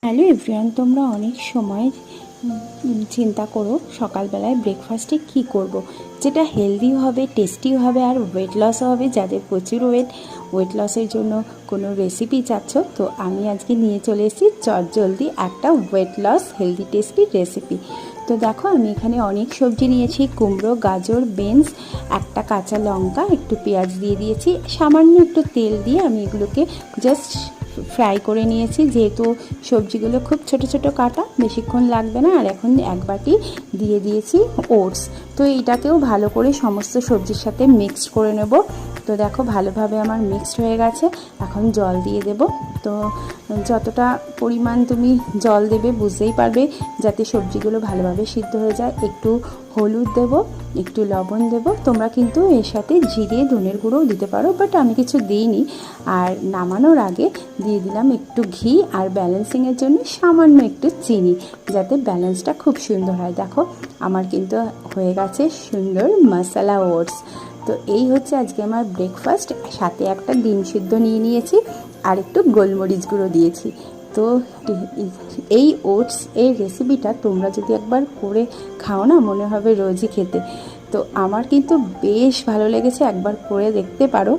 Hello everyone, তোমরা অনেক সময় চিন্তা করো সকালবেলায় ব্রেকফাস্টে কি করব, যেটা হেলদি হবে, টেস্টি হবে আর ওয়েট লসও হবে। যাদের প্রচুর ওয়েট লসের জন্য কোনো রেসিপি চাচ্ছ, তো আমি আজকে নিয়ে চলে এসেছি চটজলদি একটা weight loss healthy tasty recipe. তো দেখো, আমি এখানে অনেক সবজি নিয়েছি, কুমড়ো, গাজর, বিনস, একটা কাঁচা লঙ্কা, একটু পেঁয়াজ দিয়ে দিয়েছি, সামান্য একটু তেল দিয়ে আমি এগুলোকে জাস্ট ফ্রাই করে নিয়েছি। যেহেতু সবজিগুলো খুব ছোট ছোট কাটা, বেশিক্ষণ লাগবে না। আর এখন এক বাটি দিয়ে দিয়েছি ওটস। তো এইটাকেও ভালো করে সমস্ত সবজির সাথে মিক্সড করে নেব। তো দেখো, ভালোভাবে আমার মিক্সড হয়ে গেছে। এখন জল দিয়ে দেব। তো যতটা পরিমাণ তুমি জল দেবে বুঝতেই পারবে, যাতে সবজিগুলো ভালোভাবে সিদ্ধ হয়ে যায়। একটু হলুদ দেব, একটু লবণ দেব। তোমরা কিন্তু এর সাথে জিরে, ধনের গুঁড়োও দিতে পারো, বাট আমি কিছু দিইনি। আর নামানোর আগে দিয়ে দিলাম একটু ঘি, আর ব্যালেন্সিংয়ের জন্য সামান্য একটু চিনি, যাতে ব্যালেন্সটা খুব সুন্দর হয়। দেখো, আমার কিন্তু হয়ে গেছে সুন্দর মশলা ওটস। তো এই হচ্ছে আজকে আমার ব্রেকফাস্ট। সাথে একটা ডিম সিদ্ধ নিয়ে নিয়েছি, আর একটু গোলমরিচ গুঁড়ো দিয়েছি। তো এই ওটস এই রেসিপিটা তোমরা যদি একবার করে খাও না, মনে হবে রোজই খেতে। তো আমার কিন্তু বেশ ভালো লেগেছে, একবার করে দেখতে পারো।